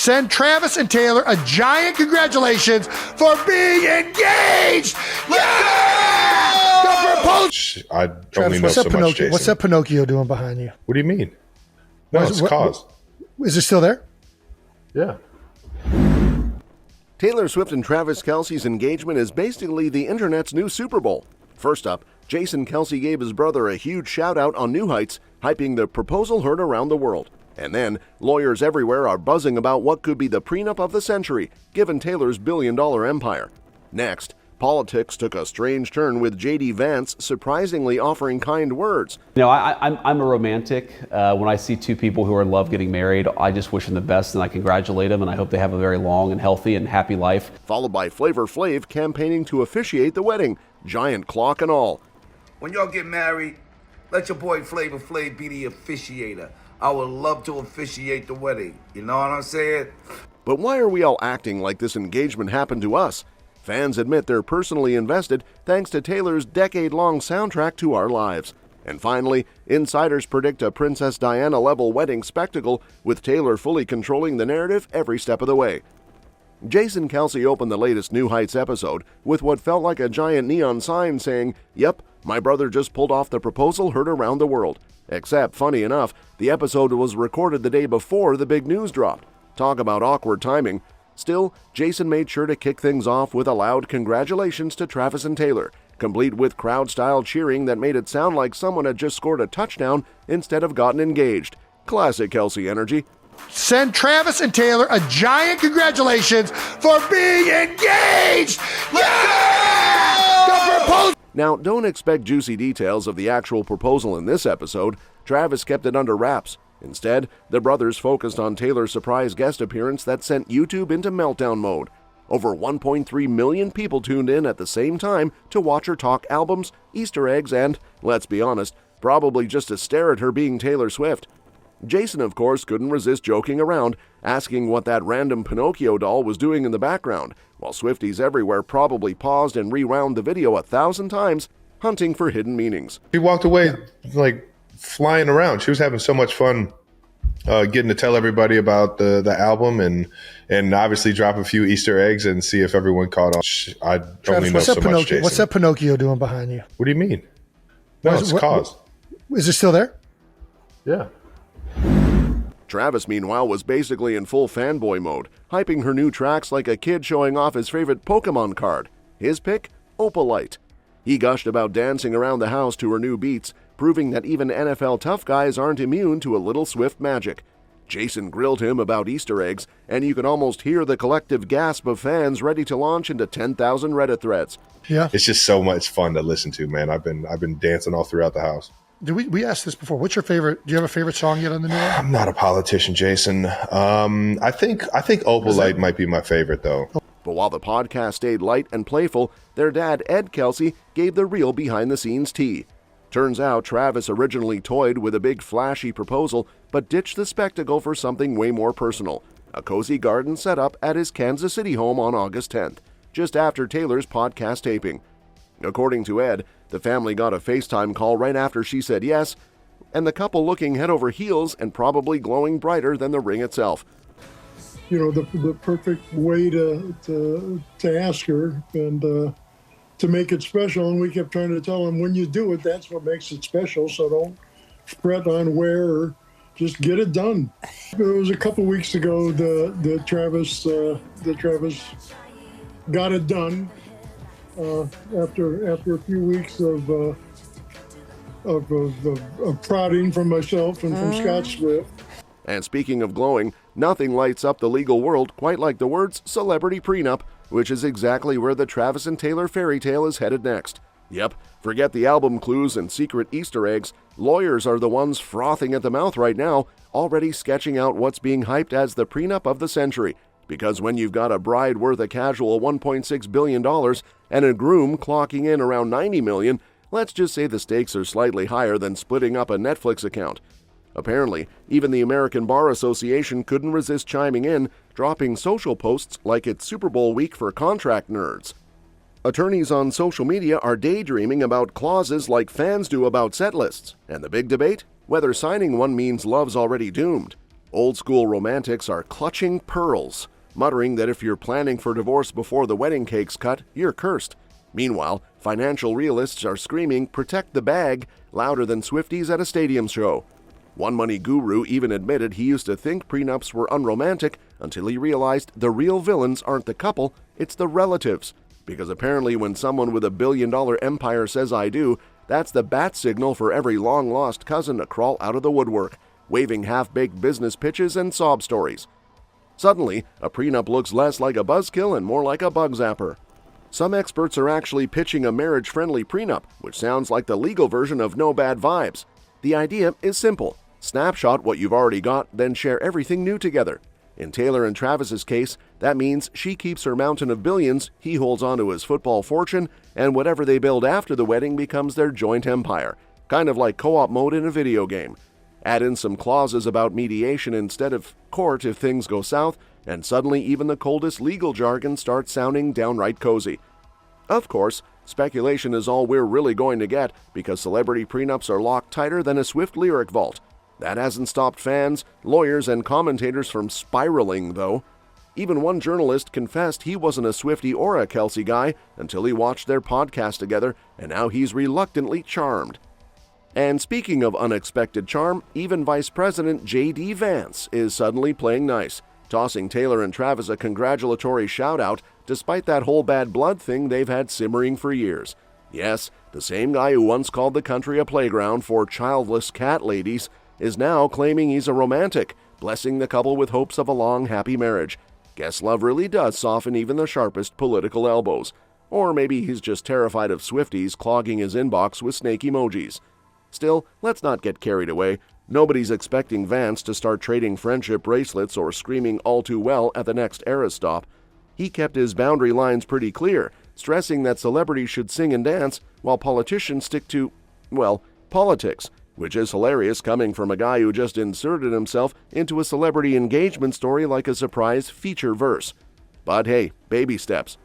Send Travis and Taylor a giant congratulations for being engaged. Yeah! The proposal. I only know Travis, so much, Jason. what's that Pinocchio doing behind you? What do you mean? No, it's cause. Is it still there? Yeah. Taylor Swift and Travis Kelce's engagement is basically the internet's new Super Bowl. First up, Jason Kelce gave his brother a huge shout-out on New Heights, hyping the proposal heard around the world. And then, lawyers everywhere are buzzing about what could be the prenup of the century, given Taylor's billion-dollar empire. Next, politics took a strange turn with JD Vance surprisingly offering kind words. You know, I'm a romantic. When I see two people who are in love getting married, I just wish them the best and I congratulate them and I hope they have a very long and healthy and happy life. Followed by Flavor Flav campaigning to officiate the wedding, giant clock and all. When y'all get married, let your boy Flavor Flav be the officiator. I would love to officiate the wedding. You know what I'm saying? But why are we all acting like this engagement happened to us? Fans admit they're personally invested thanks to Taylor's decade-long soundtrack to our lives. And finally, insiders predict a Princess Diana-level wedding spectacle with Taylor fully controlling the narrative every step of the way. Jason Kelce opened the latest New Heights episode with what felt like a giant neon sign saying, "Yep, my brother just pulled off the proposal heard around the world." Except, funny enough, the episode was recorded the day before the big news dropped. Talk about awkward timing. Still, Jason made sure to kick things off with a loud congratulations to Travis and Taylor, complete with crowd-style cheering that made it sound like someone had just scored a touchdown instead of gotten engaged. Classic Kelce energy. Send Travis and Taylor a giant congratulations for being engaged. Yeah! The proposal. Now, don't expect juicy details of the actual proposal in this episode. Travis kept it under wraps. Instead, the brothers focused on Taylor's surprise guest appearance that sent YouTube into meltdown mode. Over 1.3 million people tuned in at the same time to watch her talk albums, Easter eggs, and, let's be honest, probably just to stare at her being Taylor Swift. Jason, of course, couldn't resist joking around, asking what that random Pinocchio doll was doing in the background, while Swifties everywhere probably paused and rewound the video 1,000 times, hunting for hidden meanings. She walked away like flying around. She was having so much fun getting to tell everybody about the album and obviously drop a few Easter eggs and see if everyone caught on. I only know so much, Jason. What's that Pinocchio doing behind you? What do you mean? No, it's cause. Is it still there? Yeah. Travis, meanwhile, was basically in full fanboy mode, hyping her new tracks like a kid showing off his favorite Pokemon card. His pick? Opalite. He gushed about dancing around the house to her new beats, proving that even NFL tough guys aren't immune to a little Swift magic. Jason grilled him about Easter eggs, and you could almost hear the collective gasp of fans ready to launch into 10,000 Reddit threads. Yeah. It's just so much fun to listen to, man. I've been dancing all throughout the house. We asked this before. What's your favorite? Do you have a favorite song yet on the new one? I'm not a politician, Jason. I think Opalite might be my favorite, though. But while the podcast stayed light and playful, their dad, Ed Kelce, gave the real behind-the-scenes tea. Turns out Travis originally toyed with a big flashy proposal, but ditched the spectacle for something way more personal, a cozy garden setup at his Kansas City home on August 10th, just after Taylor's podcast taping. According to Ed, the family got a FaceTime call right after she said yes, and the couple looking head over heels and probably glowing brighter than the ring itself. You know, the perfect way to ask her and to make it special. And we kept trying to tell them, when you do it, that's what makes it special. So don't fret on where, or just get it done. It was a couple weeks ago that Travis got it done after a few weeks of prodding from myself and from Scott Swift. And speaking of glowing, nothing lights up the legal world quite like the words celebrity prenup, which is exactly where the Travis and Taylor fairy tale is headed next. Yep, forget the album clues and secret Easter eggs. Lawyers are the ones frothing at the mouth right now, already sketching out what's being hyped as the prenup of the century. Because when you've got a bride worth a casual $1.6 billion and a groom clocking in around $90 million, let's just say the stakes are slightly higher than splitting up a Netflix account. Apparently, even the American Bar Association couldn't resist chiming in, dropping social posts like it's Super Bowl week for contract nerds. Attorneys on social media are daydreaming about clauses like fans do about set lists, and the big debate? Whether signing one means love's already doomed. Old-school romantics are clutching pearls, muttering that if you're planning for divorce before the wedding cake's cut, you're cursed. Meanwhile, financial realists are screaming, "Protect the bag," louder than Swifties at a stadium show. One money guru even admitted he used to think prenups were unromantic until he realized the real villains aren't the couple, it's the relatives. Because apparently when someone with $1 billion empire says "I do," that's the bat signal for every long-lost cousin to crawl out of the woodwork, waving half-baked business pitches and sob stories. Suddenly, a prenup looks less like a buzzkill and more like a bug zapper. Some experts are actually pitching a marriage-friendly prenup, which sounds like the legal version of No Bad Vibes. The idea is simple. Snapshot what you've already got, then share everything new together. In Taylor and Travis's case, that means she keeps her mountain of billions, he holds on to his football fortune, and whatever they build after the wedding becomes their joint empire, kind of like co-op mode in a video game. Add in some clauses about mediation instead of court if things go south, and suddenly even the coldest legal jargon starts sounding downright cozy. Of course, speculation is all we're really going to get because celebrity prenups are locked tighter than a Swift lyric vault. That hasn't stopped fans, lawyers, and commentators from spiraling, though. Even one journalist confessed he wasn't a Swiftie or a Kelce guy until he watched their podcast together, and now he's reluctantly charmed. And speaking of unexpected charm, even Vice President JD Vance is suddenly playing nice, tossing Taylor and Travis a congratulatory shout-out despite that whole bad blood thing they've had simmering for years. Yes, the same guy who once called the country a playground for childless cat ladies is now claiming he's a romantic, blessing the couple with hopes of a long, happy marriage. Guess love really does soften even the sharpest political elbows. Or maybe he's just terrified of Swifties clogging his inbox with snake emojis. Still, let's not get carried away. Nobody's expecting Vance to start trading friendship bracelets or screaming all too well at the next Eras stop. He kept his boundary lines pretty clear, stressing that celebrities should sing and dance while politicians stick to, well, politics. Which is hilarious coming from a guy who just inserted himself into a celebrity engagement story like a surprise feature verse. But hey, baby steps.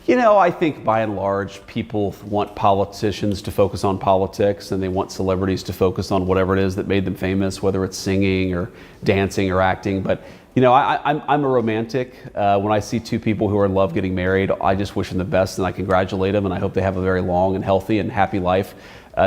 You know, I think by and large, people want politicians to focus on politics and they want celebrities to focus on whatever it is that made them famous, whether it's singing or dancing or acting. But, you know, I'm a romantic. When I see two people who are in love getting married, I just wish them the best and I congratulate them and I hope they have a very long and healthy and happy life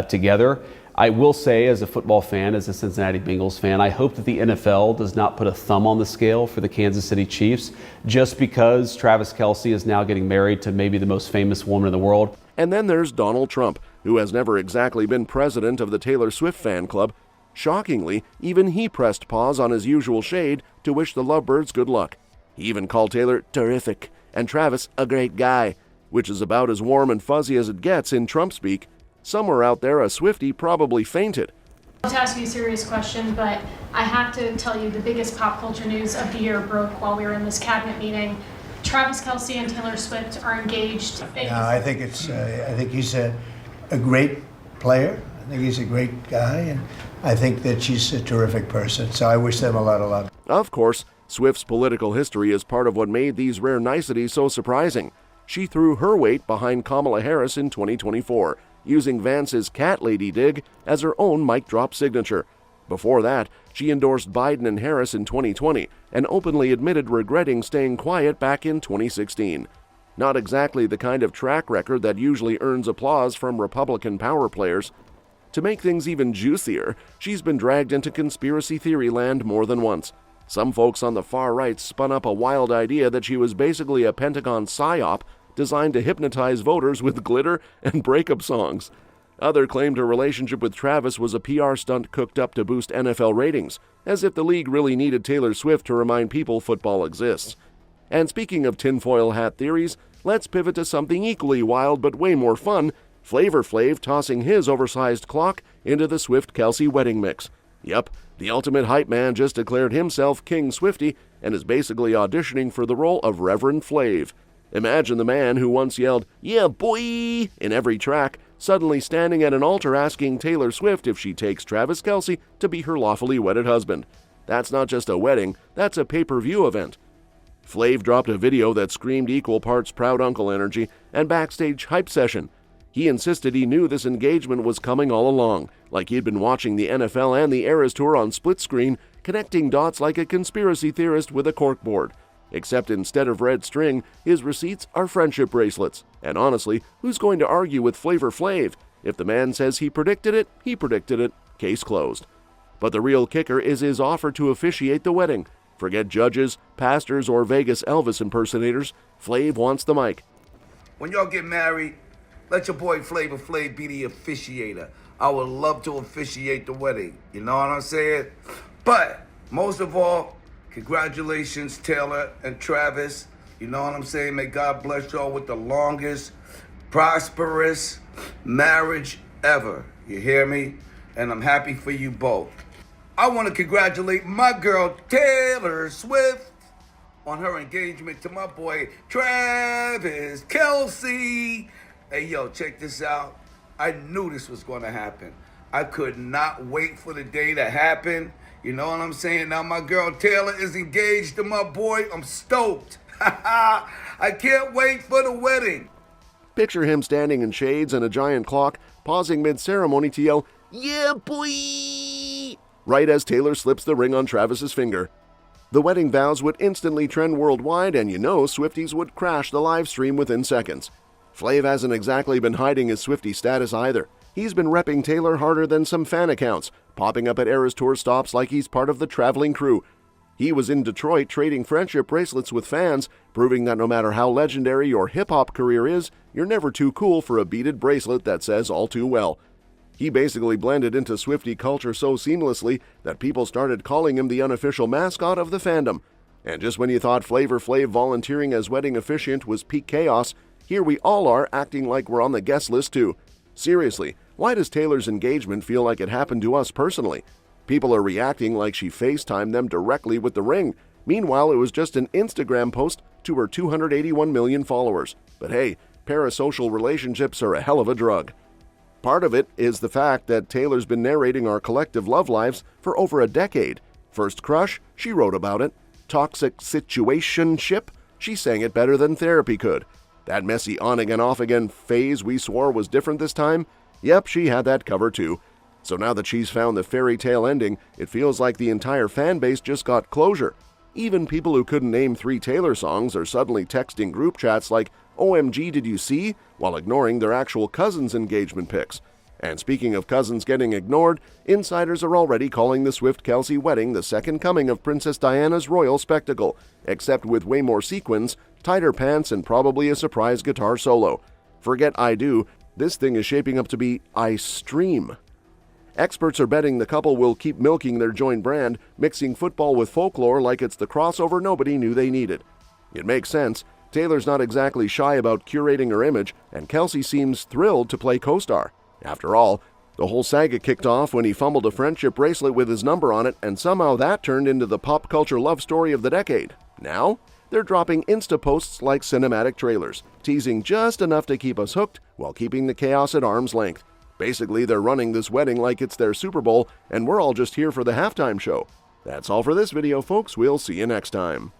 together. I will say, as a football fan, as a Cincinnati Bengals fan, I hope that the NFL does not put a thumb on the scale for the Kansas City Chiefs just because Travis Kelce is now getting married to maybe the most famous woman in the world. And then there's Donald Trump, who has never exactly been president of the Taylor Swift fan club. Shockingly, even he pressed pause on his usual shade to wish the lovebirds good luck. He even called Taylor terrific and Travis a great guy, which is about as warm and fuzzy as it gets in Trump speak. Somewhere out there, a Swiftie probably fainted. I'll ask you a serious question, but I have to tell you the biggest pop culture news of the year broke while we were in this cabinet meeting. Travis Kelce and Taylor Swift are engaged. Yeah, I think he's a great player. I think he's a great guy, and I think that she's a terrific person. So I wish them a lot of luck. Of course, Swift's political history is part of what made these rare niceties so surprising. She threw her weight behind Kamala Harris in 2024. Using Vance's cat lady dig as her own mic drop signature. Before that, she endorsed Biden and Harris in 2020 and openly admitted regretting staying quiet back in 2016. Not exactly the kind of track record that usually earns applause from Republican power players. To make things even juicier, she's been dragged into conspiracy theory land more than once. Some folks on the far right spun up a wild idea that she was basically a Pentagon psyop designed to hypnotize voters with glitter and breakup songs. Others claimed her relationship with Travis was a PR stunt cooked up to boost NFL ratings, as if the league really needed Taylor Swift to remind people football exists. And speaking of tinfoil hat theories, let's pivot to something equally wild but way more fun, Flavor Flav tossing his oversized clock into the Swift-Kelce wedding mix. Yup, the ultimate hype man just declared himself King Swiftie and is basically auditioning for the role of Reverend Flav. Imagine the man who once yelled, "Yeah, boy!" in every track, suddenly standing at an altar asking Taylor Swift if she takes Travis Kelce to be her lawfully wedded husband. That's not just a wedding, that's a pay-per-view event. Flav dropped a video that screamed equal parts proud uncle energy and backstage hype session. He insisted he knew this engagement was coming all along, like he'd been watching the NFL and the Eras Tour on split screen, connecting dots like a conspiracy theorist with a corkboard. Except instead of red string, his receipts are friendship bracelets. And honestly, who's going to argue with Flavor Flav? If the man says he predicted it, he predicted it. Case closed. But the real kicker is his offer to officiate the wedding. Forget judges, pastors, or Vegas Elvis impersonators. Flav wants the mic. When y'all get married, let your boy Flavor Flav be the officiator. I would love to officiate the wedding. You know what I'm saying? But most of all, congratulations, Taylor and Travis. You know what I'm saying? May God bless y'all with the longest, prosperous marriage ever. You hear me? And I'm happy for you both. I want to congratulate my girl, Taylor Swift, on her engagement to my boy, Travis Kelce. Hey, yo, check this out. I knew this was going to happen. I could not wait for the day to happen. You know what I'm saying? Now my girl Taylor is engaged to my boy. I'm stoked. I can't wait for the wedding. Picture him standing in shades and a giant clock, pausing mid-ceremony to yell, "Yeah, boy!" right as Taylor slips the ring on Travis's finger. The wedding vows would instantly trend worldwide, and you know Swifties would crash the live stream within seconds. Flav hasn't exactly been hiding his Swiftie status either. He's been repping Taylor harder than some fan accounts, popping up at Eras Tour stops like he's part of the traveling crew. He was in Detroit trading friendship bracelets with fans, proving that no matter how legendary your hip-hop career is, you're never too cool for a beaded bracelet that says all too well. He basically blended into Swiftie culture so seamlessly that people started calling him the unofficial mascot of the fandom. And just when you thought Flavor Flav volunteering as wedding officiant was peak chaos, here we all are acting like we're on the guest list too. Seriously, why does Taylor's engagement feel like it happened to us personally? People are reacting like she FaceTimed them directly with the ring. Meanwhile, it was just an Instagram post to her 281 million followers. But hey, parasocial relationships are a hell of a drug. Part of it is the fact that Taylor's been narrating our collective love lives for over a decade. First crush, she wrote about it. Toxic situationship, she sang it better than therapy could. That messy on-again, off-again phase we swore was different this time? Yep, she had that covered too. So now that she's found the fairy tale ending, it feels like the entire fan base just got closure. Even people who couldn't name 3 Taylor songs are suddenly texting group chats like, "OMG, did you see?" while ignoring their actual cousins' engagement pics. And speaking of cousins getting ignored, insiders are already calling the Swift-Kelce wedding the second coming of Princess Diana's royal spectacle, except with way more sequins, tighter pants, and probably a surprise guitar solo. Forget I Do, this thing is shaping up to be I Stream. Experts are betting the couple will keep milking their joint brand, mixing football with folklore like it's the crossover nobody knew they needed. It makes sense. Taylor's not exactly shy about curating her image, and Kelce seems thrilled to play co-star. After all, the whole saga kicked off when he fumbled a friendship bracelet with his number on it, and somehow that turned into the pop culture love story of the decade. Now, they're dropping Insta posts like cinematic trailers, teasing just enough to keep us hooked while keeping the chaos at arm's length. Basically, they're running this wedding like it's their Super Bowl, and we're all just here for the halftime show. That's all for this video, folks. We'll see you next time.